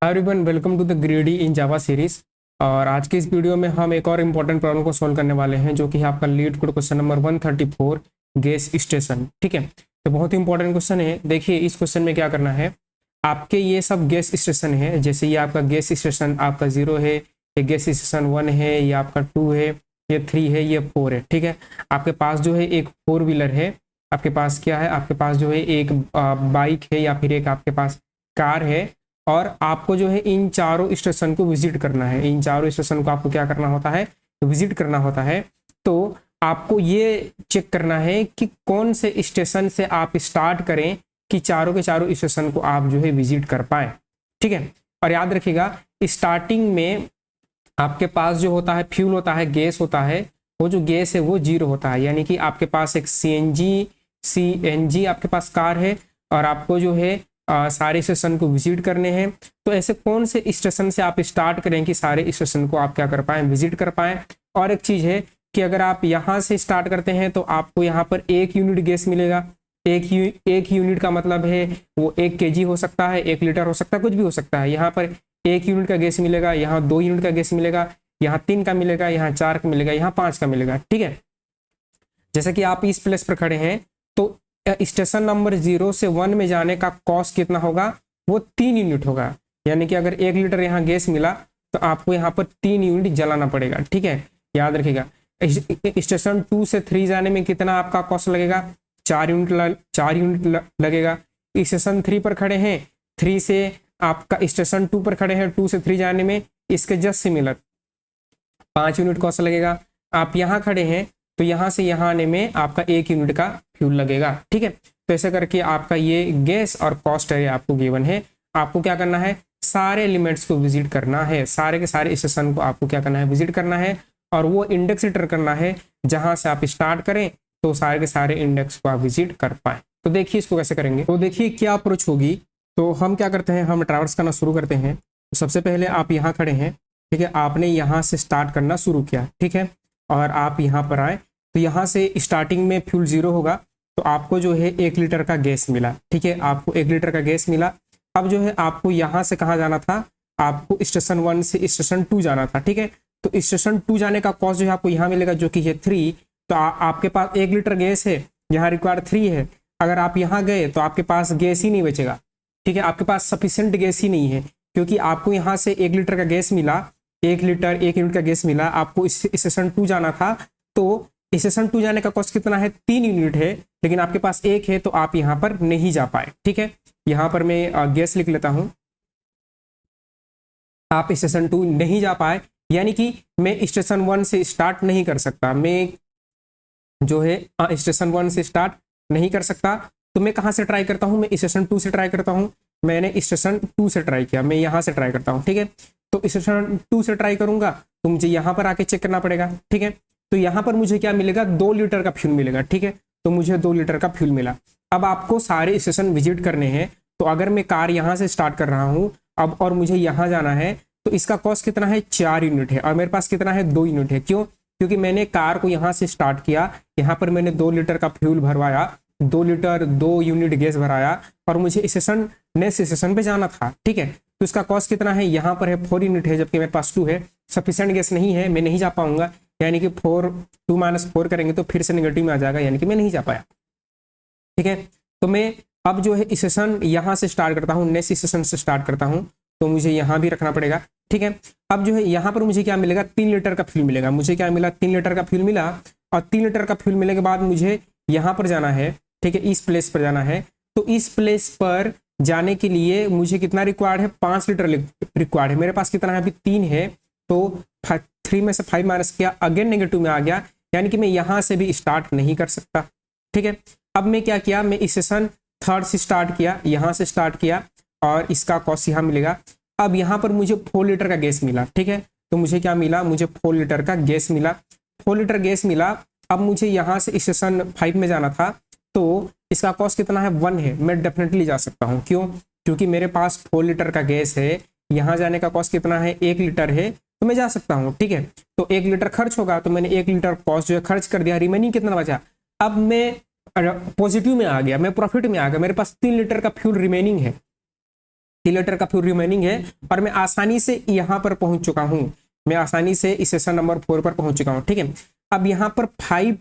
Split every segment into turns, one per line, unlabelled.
Hi everyone, welcome to the greedy in Java series. और आज के इस वीडियो में हम एक और इम्पोर्टेंट प्रॉब्लम को सॉल्व करने वाले हैं, जो कि है आपका leet code question number 134 gas station. ठीक है, तो बहुत ही इंपॉर्टेंट क्वेश्चन है। देखिए, इस क्वेश्चन में क्या करना है, आपके ये सब गैस स्टेशन है। जैसे ये आपका गैस स्टेशन आपका 0 है, ये गैस स्टेशन 1 है, ये आपका 2 है, ये 3 है, ये 4 है। ठीक है, आपके पास जो है एक 4 व्हीलर है, आपके पास क्या है, आपके पास जो है एक बाइक है, या फिर एक आपके पास कार है। और आपको जो है इन चारों स्टेशन को विजिट करना है। इन चारों स्टेशन को आपको क्या करना होता है, विजिट करना होता है। तो आपको ये चेक करना है कि कौन से स्टेशन से आप स्टार्ट करें कि चारों के चारों स्टेशन को आप जो है विजिट कर पाए। ठीक है, और याद रखिएगा, स्टार्टिंग में आपके पास जो होता है फ्यूल होता है, गैस होता है, वो जो गैस है वो 0 होता है। यानी कि आपके पास एक सीएनजी आपके पास कार है, और आपको जो है सारे स्टेशन को विजिट करने हैं। तो ऐसे कौन से स्टेशन से आप स्टार्ट करें कि सारे स्टेशन को आप क्या कर पाएँ, विजिट कर पाएँ। और एक चीज़ है कि अगर आप यहाँ से स्टार्ट करते हैं तो आपको यहाँ पर 1 यूनिट गैस मिलेगा। एक यूनिट का मतलब है वो 1 kg हो सकता है, 1 लीटर हो सकता है, कुछ भी हो सकता है। यहाँ पर 1 यूनिट का गैस मिलेगा, यहाँ 2 यूनिट का गैस मिलेगा, यहाँ 3 का मिलेगा, यहाँ 4 का मिलेगा, यहाँ 5 का मिलेगा। ठीक है, जैसे कि आप इस प्लेस पर खड़े हैं तो स्टेशन नंबर 0 से 1 में जाने का कॉस्ट कितना होगा, वो 3 यूनिट होगा। यानी कि अगर 1 लीटर यहाँ गैस मिला तो आपको यहाँ पर 3 यूनिट जलाना पड़ेगा। ठीक है, याद रखिएगा। स्टेशन 2 से 3 जाने में कितना आपका कॉस्ट लगेगा, 4 यूनिट लगेगा। स्टेशन 3 पर खड़े हैं, 3 से आपका स्टेशन 2 पर खड़े हैं, 2 से 3 जाने में इसके जस्ट सिमिलर 5 यूनिट कॉस्ट लगेगा। आप यहाँ खड़े हैं तो यहाँ से यहाँ आने में आपका 1 यूनिट का फ्यूल लगेगा। ठीक है, तो ऐसे करके आपका ये गैस और कॉस्ट है आपको गिवन है। आपको क्या करना है, सारे एलिमेंट्स को विजिट करना है, सारे के सारे स्टेशन को आपको क्या करना है, विजिट करना है। और वो इंडेक्स एंटर करना है जहां से आप स्टार्ट करें तो सारे के सारे इंडेक्स को आप विजिट कर पाए। तो देखिए इसको कैसे करेंगे। तो देखिए क्या अप्रोच होगी। तो हम क्या करते हैं, हम ट्रैवर्स करना शुरू करते हैं। तो सबसे पहले आप यहाँ खड़े हैं, ठीक है, आपने यहाँ से स्टार्ट करना शुरू किया। ठीक है, और आप यहाँ पर आए तो यहाँ से स्टार्टिंग में फ्यूल 0 होगा, तो आपको जो है 1 लीटर का गैस मिला। ठीक है, आपको 1 लीटर का गैस मिला। अब जो है आपको यहाँ से कहाँ जाना था, आपको स्टेशन 1 से स्टेशन 2 जाना था। ठीक है, तो स्टेशन 2 जाने का कॉस्ट जो है आपको यहाँ मिलेगा, जो कि है 3। तो आपके पास 1 लीटर गैस है, यहाँ रिक्वायर्ड 3 है। अगर आप यहाँ गए तो आपके पास गैस ही नहीं बचेगा। ठीक है, आपके पास सफिशियंट गैस ही नहीं है, क्योंकि आपको यहाँ से 1 लीटर का गैस मिला, 1 लीटर 1 यूनिट का गैस मिला। आपको स्टेशन 2 जाना था, तो स्टेशन 2 जाने का कॉस्ट कितना है, 3 यूनिट है, लेकिन आपके पास 1 है, तो आप यहाँ पर नहीं जा पाए। ठीक है, यहाँ पर मैं गैस लिख लेता हूँ। आप स्टेशन 2 नहीं जा पाए, यानी कि मैं स्टेशन 1 से स्टार्ट नहीं कर सकता। मैं जो है स्टेशन 1 से स्टार्ट नहीं कर सकता, तो मैं कहाँ से ट्राई करता हूँ, मैं स्टेशन 2 से ट्राई करता हूँ। मैंने स्टेशन 2 से ट्राई किया, मैं यहाँ से ट्राई करता हूँ। ठीक है, तो स्टेशन 2 से ट्राई करूंगा तो मुझे यहाँ पर आके चेक करना पड़ेगा। ठीक है, तो यहाँ पर मुझे क्या मिलेगा, 2 लीटर का फ्यूल मिलेगा। ठीक है, तो मुझे 2 लीटर का फ्यूल मिला। अब आपको सारे स्टेशन विजिट करने हैं, तो अगर मैं कार यहाँ से स्टार्ट कर रहा हूँ अब, और मुझे यहाँ जाना है, तो इसका कॉस्ट कितना है, 4 यूनिट है, और मेरे पास कितना है, 2 यूनिट है। क्यों, क्योंकि मैंने कार को यहाँ से स्टार्ट किया, यहाँ पर मैंने 2 लीटर का फ्यूल भरवाया, 2 लीटर 2 यूनिट गैस भराया, और मुझे स्टेशन नेक्स्ट स्टेशन पे जाना था। ठीक है, तो इसका कॉस्ट कितना है, यहाँ पर है 4 यूनिट है, जबकि मेरे पास 2 है। सफिशिएंट गैस नहीं है, मैं नहीं जा पाऊंगा, यानी कि 2 - 4 करेंगे तो फिर से नेगेटिव में आ जाएगा, यानी कि मैं नहीं जा पाया। ठीक है, तो मैं अब जो है स्टेशन यहाँ से स्टार्ट करता हूँ, नेक्स्ट स्टेशन से स्टार्ट करता हूँ, तो मुझे यहाँ भी रखना पड़ेगा। ठीक है, अब जो है यहाँ पर मुझे क्या मिलेगा, 3 लीटर का फ्यूल मिलेगा। मुझे क्या मिला, 3 लीटर का फ्यूल मिला, और 3 लीटर का फ्यूल मिलने के बाद मुझे यहाँ पर जाना है। ठीक है, इस प्लेस पर जाना है, तो इस प्लेस पर जाने के लिए मुझे कितना रिक्वायर्ड है, 5 लीटर रिक्वायर्ड है। मेरे पास कितना है, अभी 3 है, तो 3 में से 5 माइनस किया, अगेन नेगेटिव में आ गया, यानी कि मैं यहाँ से भी स्टार्ट नहीं कर सकता। ठीक है, अब मैं क्या किया, मैं स्टेशन 3 से स्टार्ट किया, यहाँ से स्टार्ट किया, और इसका कॉस्ट यहाँ मिलेगा। अब यहाँ पर मुझे 4 लीटर का गैस मिला। ठीक है, तो मुझे क्या मिला, मुझे 4 लीटर का गैस मिला, 4 लीटर गैस मिला। अब मुझे यहाँ से स्टेशन 5 में जाना था, तो इसका कॉस्ट कितना है, 1 है। मैं डेफिनेटली जा सकता हूँ। क्यों, क्योंकि मेरे पास 4 लीटर का गैस है, यहाँ जाने का कॉस्ट कितना है, 1 लीटर है, तो मैं जा सकता हूँ। ठीक है, तो 1 लीटर खर्च होगा, तो मैंने 1 लीटर कॉस्ट जो है खर्च कर दिया, रिमेनिंग कितना बचा। अब मैं पॉजिटिव में आ गया, मैं प्रॉफिट में आ गया, मेरे पास 3 लीटर का फ्यूल रिमेनिंग है। 3 लीटर का फ्यूल रिमेनिंग है और मैं आसानी से यहाँ पर पहुंच चुका हूँ, मैं आसानी से स्टेशन नंबर 4 पर पहुंच चुका हूँ। ठीक है, अब यहाँ पर 5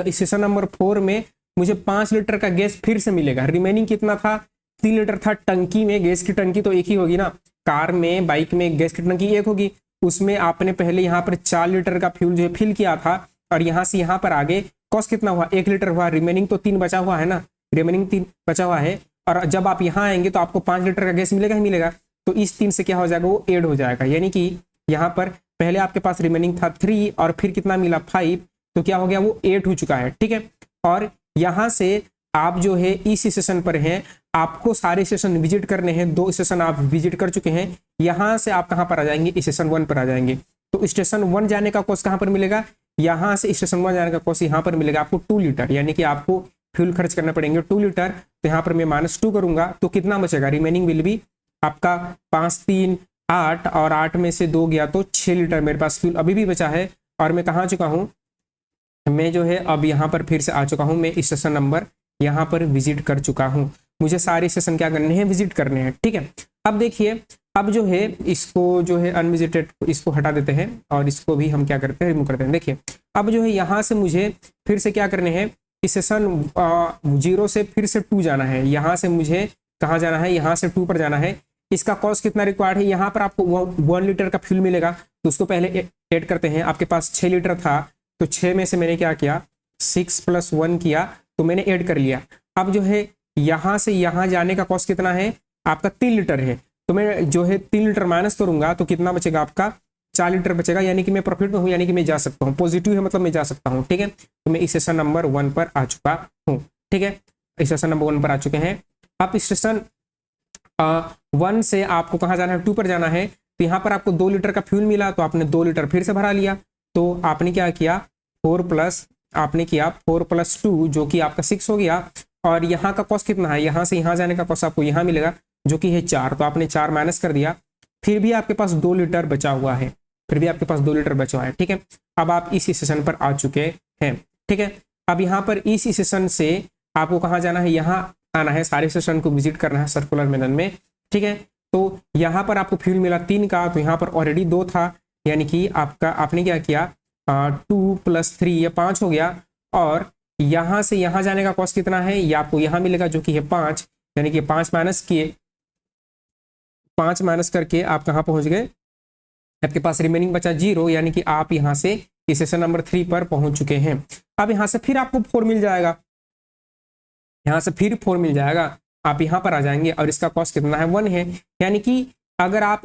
स्टेशन नंबर 4 में मुझे 5 लीटर का गैस फिर से मिलेगा। रिमेनिंग कितना था? 3 लीटर था। टंकी में गैस की टंकी तो एक ही होगी ना, कार में बाइक में गैस की टंकी एक होगी, उसमें आपने पहले यहाँ पर 4 लीटर का फ्यूल जो है फिल किया था और यहाँ से यहाँ पर आगे कॉस्ट कितना हुआ? 1 लीटर हुआ। रिमेनिंग तो 3 बचा हुआ है ना, रिमेनिंग 3 बचा हुआ है और जब आप यहाँ आएंगे तो आपको 5 लीटर का गैस मिलेगा ही मिलेगा। तो इस 3 से क्या हो जाएगा? वो ऐड हो जाएगा, यानी कि यहाँ पर पहले आपके पास रिमेनिंग था 3 और फिर कितना मिला? 5, तो क्या हो गया? वो 8 हो चुका है। ठीक है, और यहाँ से आप जो है इस स्टेशन पर हैं, आपको सारे स्टेशन विजिट करने हैं। 2 स्टेशन आप विजिट कर चुके हैं, यहाँ से आप कहाँ पर आ जाएंगे? स्टेशन 1 पर आ जाएंगे। तो स्टेशन 1 जाने का कॉस्ट कहाँ पर मिलेगा? यहाँ से स्टेशन 1 जाने का कॉस्ट यहाँ पर मिलेगा आपको 2 लीटर, यानी कि आपको फ्यूल खर्च करना पड़ेंगे 2 लीटर। तो यहाँ पर मैं -2 करूंगा तो कितना बचेगा? रिमेनिंग विल भी आपका 5 3 8 और 8 में से 2 गया तो 6 लीटर मेरे पास फ्यूल अभी भी बचा है। और मैं कहाँ चुका हूँ? मैं जो है अब यहाँ पर फिर से आ चुका हूँ, मैं स्टेशन नंबर यहाँ पर विजिट कर चुका हूँ। मुझे सारे स्टेशन क्या करने हैं? विजिट करने हैं। ठीक है, अब देखिए, अब जो है इसको जो है अनविजिटेड इसको हटा देते हैं और इसको भी हम क्या करते हैं? रिमूव करते हैं। देखिए, अब जो है यहाँ से मुझे फिर से क्या करने हैं? स्टेशन 0 से फिर से 2 जाना है। यहाँ से मुझे कहाँ जाना है? यहाँ से 2 पर जाना है। इसका कॉस्ट कितना रिक्वायर्ड है? यहाँ पर आपको 1 लीटर का फ्यूल मिलेगा, तो उसको पहले ऐड करते हैं। आपके पास 6 लीटर था, तो 6 में से मैंने क्या किया? 6 + 1 किया, तो मैंने ऐड कर लिया। अब जो है यहाँ से यहाँ जाने का कॉस्ट कितना है? आपका 3 लीटर है, तो मैं जो है 3 लीटर माइनस करूंगा तो कितना बचेगा? आपका 4 लीटर बचेगा, यानी कि मैं प्रॉफिट में हूँ, यानी कि मैं जा सकता हूँ। पॉजिटिव है मतलब मैं जा सकता हूँ। ठीक है, तो मैं स्टेशन नंबर 1 पर आ चुका हूँ। ठीक है, स्टेशन नंबर 1 पर आ चुके हैं। अब स्टेशन 1 से आपको कहाँ जाना है? 2 पर जाना है। तो यहाँ पर आपको 2 लीटर का फ्यूल मिला, तो आपने 2 लीटर फिर से भरा लिया। तो आपने क्या किया? 4 + 2 जो कि आपका 6 हो गया। और यहाँ का कॉस्ट कितना है? यहाँ से यहाँ जाने का कॉस्ट आपको यहाँ मिलेगा जो कि है 4, तो आपने 4 माइनस कर दिया। फिर भी आपके पास 2 लीटर बचा हुआ है, फिर भी आपके पास 2 लीटर बचा हुआ है। ठीक है, अब आप इस स्टेशन पर आ चुके हैं। ठीक है, अब यहाँ पर इस स्टेशन से आपको कहाँ जाना है? यहाँ आना है, सारे स्टेशन को विजिट करना है सर्कुलर मेथड में। ठीक है, तो यहाँ पर आपको फ्यूल मिला 3 का, तो यहाँ पर ऑलरेडी 2 था, यानी कि आपका आपने क्या किया? 2 + 3 ये 5 हो गया। और यहाँ से यहाँ जाने का कॉस्ट कितना है? ये आपको यहाँ मिलेगा जो कि है 5, यानी कि 5 माइनस किए, 5 माइनस करके आप कहाँ पहुंच गए? आपके पास रिमेनिंग बचा 0, यानी कि आप यहाँ से स्टेशन नंबर 3 पर पहुंच चुके हैं। अब यहाँ से फिर आपको 4 मिल जाएगा, यहाँ से फिर 4 मिल जाएगा, आप यहाँ पर आ जाएंगे और इसका कॉस्ट कितना है? 1 है। यानी कि अगर आप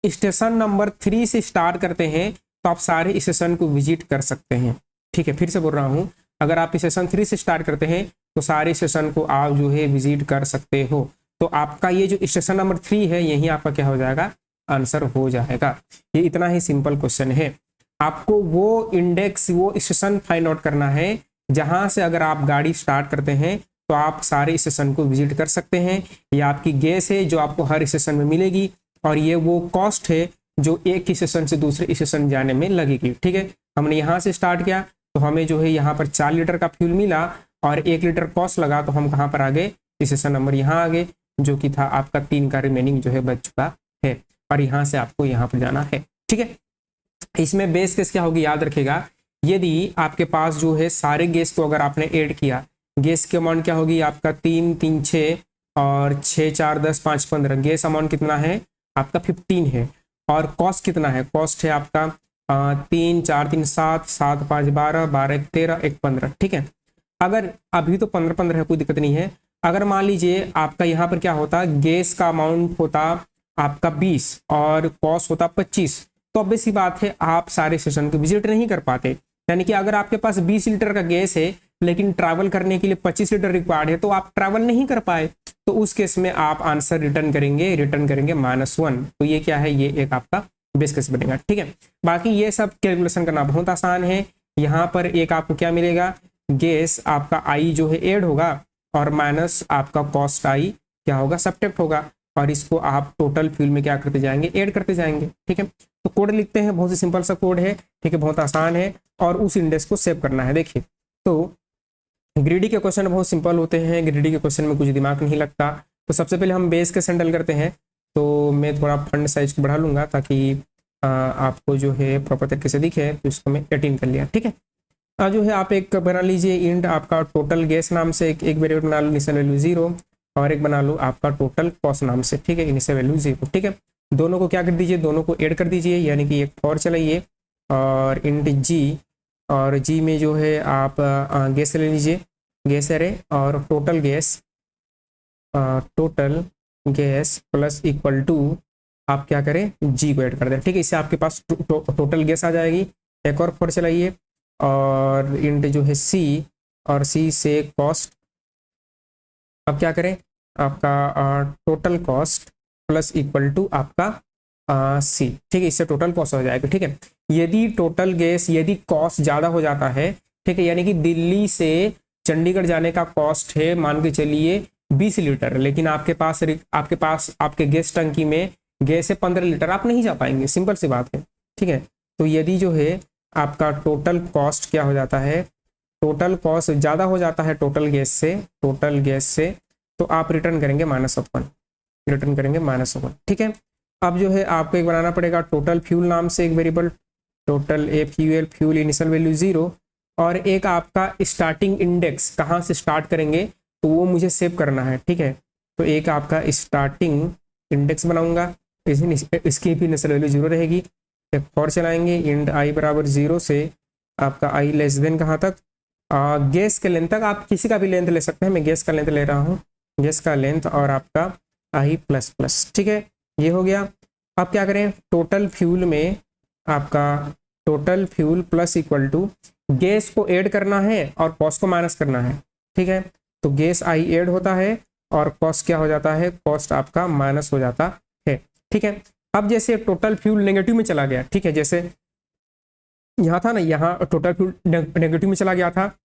स्टेशन नंबर 3 से स्टार्ट करते हैं तो आप सारे स्टेशन को विजिट कर सकते हैं। ठीक है, फिर से बोल रहा हूँ, अगर आप स्टेशन 3 से स्टार्ट करते हैं तो सारे स्टेशन को आप जो है विजिट कर सकते हो। तो आपका ये जो स्टेशन नंबर 3 है, यही आपका क्या हो जाएगा? आंसर हो जाएगा। ये इतना ही सिंपल क्वेश्चन है। आपको वो इंडेक्स, वो स्टेशन फाइंड आउट करना है जहां से अगर आप गाड़ी स्टार्ट करते हैं तो आप सारे स्टेशन को विजिट कर सकते हैं। ये आपकी गैस है जो आपको हर स्टेशन में मिलेगी, और ये वो कॉस्ट है जो एक स्टेशन से दूसरे स्टेशन जाने में लगेगी। ठीक है, हमने यहाँ से स्टार्ट किया तो हमें जो है यहाँ पर 4 लीटर का फ्यूल मिला और 1 लीटर कॉस्ट लगा, तो हम कहाँ पर आ गए? स्टेशन नंबर यहाँ आ गए, जो कि था आपका 3 का रिमेनिंग जो है बच चुका है, और यहाँ से आपको यहाँ पर जाना है। ठीक है, इसमें बेस केस क्या होगी? याद रखेगा, यदि आपके पास जो है सारे गैस को अगर आपने ऐड किया, गैस की अमाउंट क्या होगी? आपका 3 3 6 और 6 4 10 5 15, गैस अमाउंट कितना है? आपका 15 है। और कॉस्ट कितना है? कॉस्ट है आपका 3 4 3 7 7 5 12 12 1 13 1 15। ठीक है, अगर अभी तो 15 15 है, कोई दिक्कत नहीं है। अगर मान लीजिए आपका यहाँ पर क्या होता, गैस का अमाउंट होता आपका 20 और कॉस्ट होता 25, तो अब सी बात है आप सारे स्टेशन को विजिट नहीं कर पाते। यानी कि अगर आपके पास 20 लीटर का गैस है लेकिन ट्रैवल करने के लिए 25 लीटर रिक्वायर्ड है, तो आप ट्रैवल नहीं कर पाए, तो उस केस में आप आंसर रिटर्न करेंगे -1। तो ये क्या है? ये एक आपका बेस केस बनेगा। ठीक है, बाकी ये सब कैलकुलेशन करना बहुत आसान है। यहाँ पर एक आपको क्या मिलेगा? गैस आपका आई जो है ऐड होगा और माइनस आपका कॉस्ट आई क्या होगा? सब्ट्रैक्ट होगा, और इसको आप टोटल फ्यूल में क्या करते जाएंगे? ऐड करते जाएंगे। ठीक है, तो कोड लिखते हैं, बहुत ही सिंपल सा कोड है। ठीक है, बहुत आसान है, और उस इंडेक्स को सेव करना है। देखिए, तो ग्रीडी के क्वेश्चन बहुत सिंपल होते हैं, ग्रीडी के क्वेश्चन में कुछ दिमाग नहीं लगता। तो सबसे पहले हम बेस के हैंडल करते हैं। तो मैं थोड़ा फंड साइज को बढ़ा लूँगा ताकि आपको जो है प्रॉपर तरीके से दिखे। तो इसको मैं 18 कर लिया, ठीक है। जो है आप एक बना लीजिए इंट आपका टोटल गैस नाम से एक वेरिएबल बना लो, इनिशियल वैल्यू 0, और एक बना लो आपका टोटल कॉस्ट नाम से, ठीक है, इनिशियल वैल्यू 0, ठीक है। दोनों को क्या कर दीजिए, दोनों को ऐड कर दीजिए, यानी कि एक फॉर चलाइए और इंट जी, और जी में जो है आप गैस ले लीजिए, गैस एरे, और total gas plus equal to आप क्या करें, जी को ऐड कर दें, ठीक है। इससे आपके पास टोटल गैस आ जाएगी। एक और फॉर चलाइए और इंट जो है सी, और सी से कॉस्ट, अब क्या करें, आपका total cost plus equal to आपका सी, ठीक है। इससे टोटल कॉस्ट हो जाएगा, ठीक है। यदि टोटल गैस, यदि कॉस्ट ज़्यादा हो जाता है, ठीक है, यानी कि दिल्ली से चंडीगढ़ जाने का कॉस्ट है मान के चलिए 20 लीटर, लेकिन आपके गैस टंकी में गैस है 15 लीटर, आप नहीं जा पाएंगे, सिंपल सी बात है, ठीक है। तो यदि जो है आपका टोटल कॉस्ट क्या हो जाता है, टोटल कॉस्ट ज़्यादा हो जाता है टोटल गैस से, तो आप रिटर्न करेंगे -1, ठीक है। अब जो है आपको एक बनाना पड़ेगा टोटल फ्यूल नाम से एक variable, total fuel initial value 0, और एक आपका स्टार्टिंग इंडेक्स, कहाँ से स्टार्ट करेंगे तो वो मुझे सेव करना है, ठीक है। तो एक आपका स्टार्टिंग इंडेक्स बनाऊंगा, इसकी भी इनिशियल वैल्यू 0 रहेगी। एक फॉर चलाएंगे इंट आई बराबर 0 से आपका आई लेस देन कहाँ तक, गैस के लेंथ तक, आप किसी का भी लेंथ ले सकते हैं, मैं गैस का लेंथ ले रहा हूँ, गैस का लेंथ और आपका आई प्लस प्लस, ठीक है, ये हो गया। अब क्या करें, टोटल फ्यूल में आपका total fuel plus equal to gas को ऐड करना है और कॉस्ट को माइनस करना है, ठीक है। तो गैस आई ऐड होता है और कॉस्ट क्या हो जाता है, कॉस्ट आपका माइनस हो जाता है, ठीक है। अब जैसे टोटल फ्यूल नेगेटिव में चला गया, ठीक है, जैसे यहाँ था ना, यहाँ टोटल फ्यूल नेगेटिव में चला गया था,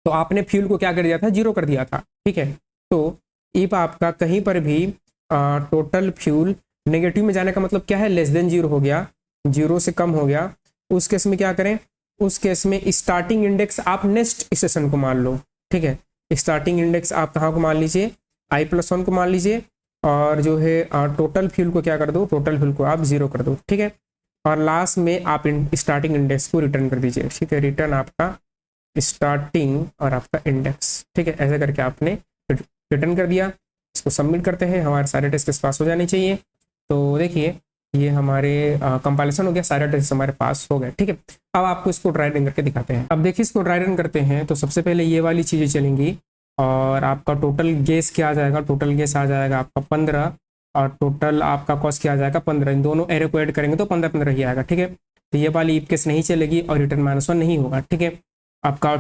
तो आपने फ्यूल को क्या कर दिया था, 0 कर दिया था, ठीक है। तो इफ आपका कहीं पर भी टोटल फ्यूल नेगेटिव में जाने का मतलब क्या है, लेस देन 0 हो गया, 0 से कम हो गया, उस केस में क्या करें, उस केस में स्टार्टिंग इंडेक्स आप नेक्स्ट स्टेशन को मान लो, ठीक है। स्टार्टिंग इंडेक्स आप कहाँ को मान लीजिए, i+1 को मान लीजिए, और जो है टोटल फ्यूल को क्या कर दो, टोटल फ्यूल को आप 0 कर दो, ठीक है। और लास्ट में आप स्टार्टिंग इंडेक्स को रिटर्न कर दीजिए, ठीक है, रिटर्न आपका स्टार्टिंग और आपका इंडेक्स, ठीक है। ऐसे करके आपने रिटर्न कर दिया। इसको सबमिट करते हैं, हमारे सारे टेस्ट पास हो जाने चाहिए। तो देखिए ये हमारे कंपाइलेशन हो गया, सारे टेस्ट हमारे पास हो गए, ठीक है। अब आपको इसको ड्राई रन करके दिखाते हैं। अब देखिए इसको ड्राई रन करते हैं तो सबसे पहले ये वाली चीज़ें चलेंगी, और आपका टोटल गैस क्या आ जाएगा, टोटल गैस आ जाएगा आपका 15, और टोटल आपका कॉस्ट क्या आ जाएगा 15, इन दोनों एरे को ऐड करेंगे तो 15 ही आएगा, ठीक है। तो ये वाली इफ केस नहीं चलेगी और रिटर्न -1 नहीं होगा, ठीक है। आपका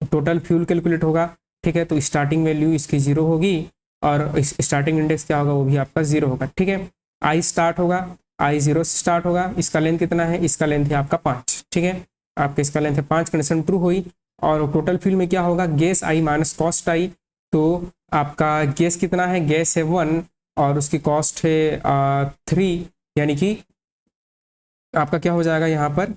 टोटल फ्यूल कैलकुलेट होगा, ठीक है। तो स्टार्टिंग वैल्यू इसकी 0 होगी और स्टार्टिंग इंडेक्स क्या होगा, वो भी आपका 0 होगा, ठीक है। आई स्टार्ट होगा, आई 0 से स्टार्ट होगा, इसका लेंथ कितना है, इसका लेंथ है आपका 5, ठीक है। आपका इसका लेंथ है 5, कंडीशन ट्रू हुई। और टोटल फ्यूल में क्या होगा, गैस आई माइनस कॉस्ट आई, तो आपका गैस कितना है, गैस है 1 और उसकी कॉस्ट है 3, यानी कि आपका क्या हो जाएगा, यहाँ पर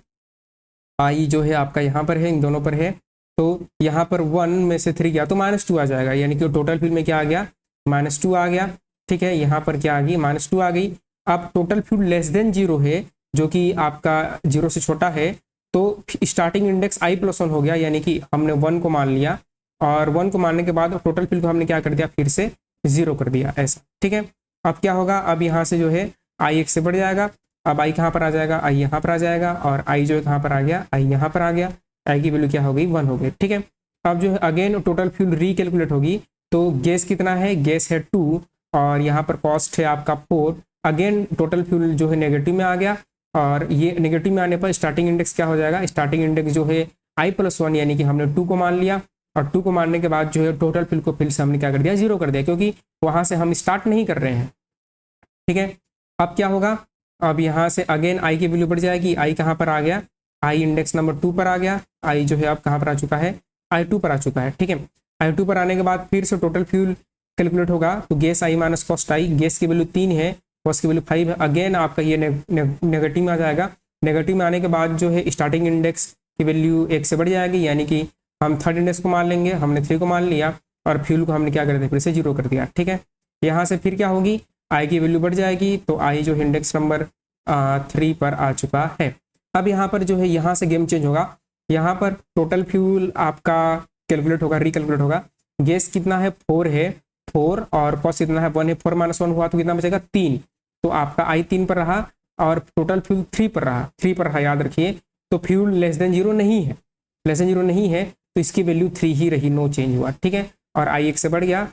आई जो है आपका यहाँ पर है, इन दोनों पर है, तो यहाँ पर 1 में से 3 गया तो -2 आ जाएगा, यानी कि टोटल फ्यूल में क्या आ गया, -2 आ गया, ठीक है। यहाँ पर क्या आ गई, -2 आ गई। अब टोटल फ्यूल लेस देन 0 है, जो कि आपका 0 से छोटा है, तो स्टार्टिंग इंडेक्स i+1 हो गया, यानी कि हमने 1 को मान लिया, और 1 को मानने के बाद टोटल फ्यूल को हमने क्या कर दिया, फिर से 0 कर दिया, ऐसा, ठीक है। अब क्या होगा, अब यहाँ से जो है आई 1 से बढ़ जाएगा, अब आई कहाँ पर आ जाएगा, आई यहाँ पर आ जाएगा, और आई जो है कहाँ पर आ गया, आई यहाँ पर आ गया, आई की वैल्यू क्या हो गई, 1 हो गई, ठीक है। अब जो है अगेन टोटल फ्यूल रिकैलकुलेट होगी, तो गैस कितना है, गैस है 2, और यहाँ पर कॉस्ट है आपका 4, अगेन टोटल फ्यूल जो है नेगेटिव में आ गया, और ये नेगेटिव में आने पर स्टार्टिंग इंडेक्स क्या हो जाएगा, स्टार्टिंग इंडेक्स जो है i+1, यानी कि हमने 2 को मान लिया, और 2 को मानने के बाद जो है टोटल फ्यूल को फिर से हमने क्या कर दिया, 0 कर दिया, क्योंकि वहाँ से हम स्टार्ट नहीं कर रहे हैं, ठीक है। अब क्या होगा, अब यहाँ से अगेन आई की वैल्यू बढ़ जाएगी, आई कहाँ पर आ गया, आई इंडेक्स नंबर 2 पर आ गया, आई जो है अब कहाँ पर आ चुका है, i2 पर आ चुका है, ठीक है। i2 पर आने के बाद फिर से टोटल फ्यूल कैलकुलेट होगा, तो गैस आई माइनस कॉस्ट आई, गैस की वैल्यू 3 है, कॉस्ट की वैल्यू 5 है, अगेन आपका ये नेगेटिव में आ जाएगा, नेगेटिव में आने के बाद जो है स्टार्टिंग इंडेक्स की वैल्यू 1 से बढ़ जाएगी, यानी कि हम थर्ड इंडेक्स को मान लेंगे, हमने 3 को मान लिया, और फ्यूल को हमने क्या कर दिया, फिर से 0 कर दिया, ठीक है। यहाँ से फिर क्या होगी, आई की वैल्यू बढ़ जाएगी, तो आई जो इंडेक्स नंबर 3 पर आ चुका है। अब यहाँ पर जो है यहाँ से गेम चेंज होगा, यहाँ पर टोटल फ्यूल आपका कैलकुलेट होगा, रिकैलकुलेट होगा। गैस कितना है 4 है, 4 और कॉस्ट कितना है 1 है, 4 - 1 हुआ तो कितना बचेगा 3। तो आपका आई 3 पर रहा और टोटल फ्यूल 3 पर रहा, 3 पर रहा, याद रखिए। तो फ्यूल लेस देन 0 नहीं है, लेस देन 0 नहीं है, तो इसकी वैल्यू 3 ही रही, नो चेंज हुआ, ठीक है। और आई 1 से बढ़ गया,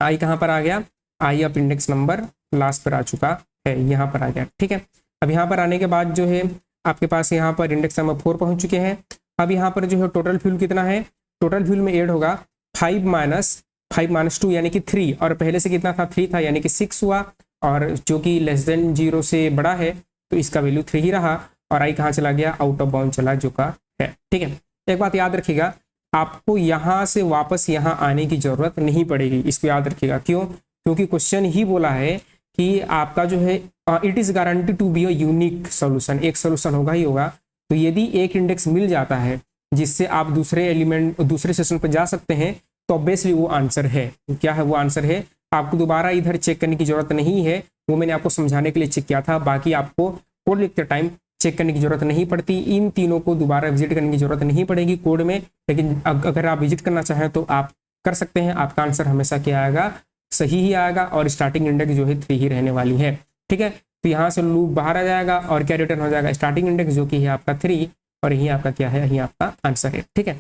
आई कहाँ पर आ गया, आई अब इंडेक्स नंबर लास्ट पर आ चुका है, यहाँ पर आ गया, ठीक है। अब यहाँ पर आने के बाद जो है आपके पास यहाँ पर इंडेक्स नंबर 4 पहुँच चुके हैं। अब यहाँ पर जो है टोटल फ्यूल कितना है, टोटल फ्यूल में ऐड होगा 5 - 2 यानी कि 3, और पहले से कितना था 3 था यानी कि 6 हुआ, और जो कि लेस देन 0 से बड़ा है तो इसका वैल्यू 3 ही रहा, और आई कहाँ चला गया, आउट ऑफ बाउंड चला चुका है, ठीक है। एक बात याद रखिएगा, आपको यहाँ से वापस यहाँ आने की जरूरत नहीं पड़ेगी, इसको याद रखिएगा। क्यों? क्योंकि क्वेश्चन ही बोला है कि आपका जो है it is guarantee to be a unique solution, एक सोल्यूशन होगा ही होगा। तो यदि एक इंडेक्स मिल जाता है जिससे आप दूसरे एलिमेंट दूसरे सेशन पर जा सकते हैं, तो ऑब्वियसली वो आंसर है। क्या है वो आंसर है, आपको दोबारा इधर चेक करने की जरूरत नहीं है, वो मैंने आपको समझाने के लिए चेक किया था। बाकी आपको कोड लिखते टाइम चेक करने की जरूरत नहीं पड़ती, इन तीनों को दोबारा विजिट करने की जरूरत नहीं पड़ेगी कोड में। लेकिन अगर आप विजिट करना चाहें तो आप कर सकते हैं, आपका आंसर हमेशा क्या आएगा, सही ही आएगा, और स्टार्टिंग इंडेक्स जो है 3 ही रहने वाली है, ठीक है। तो यहाँ से लूप बाहर आ जाएगा और क्या रिटर्न हो जाएगा, स्टार्टिंग इंडेक्स जो कि है आपका 3, और यही आपका क्या है, यही आपका आंसर है, ठीक है।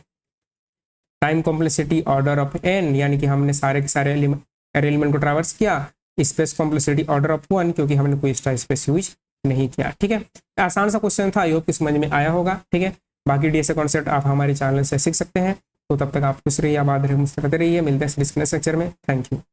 Time complexity order of n, यानी कि हमने सारे के सारे एलिमेंट को ट्रैवर्स किया। स्पेस कॉम्प्लेक्सिटी ऑर्डर ऑफ 1, क्योंकि हमने कोई एक्स्ट्रा स्पेस यूज नहीं किया, ठीक है। आसान सा क्वेश्चन था, आई होप कि समझ में आया होगा, ठीक है। बाकी डीएसए कॉन्सेप्ट आप हमारे चैनल से सीख सकते हैं। तो तब तक आप खुश रहिए, आबाद रहिए, मुस्कुराते रहिए। मिलते हैं नेक्स्ट लेक्चर में। Thank you.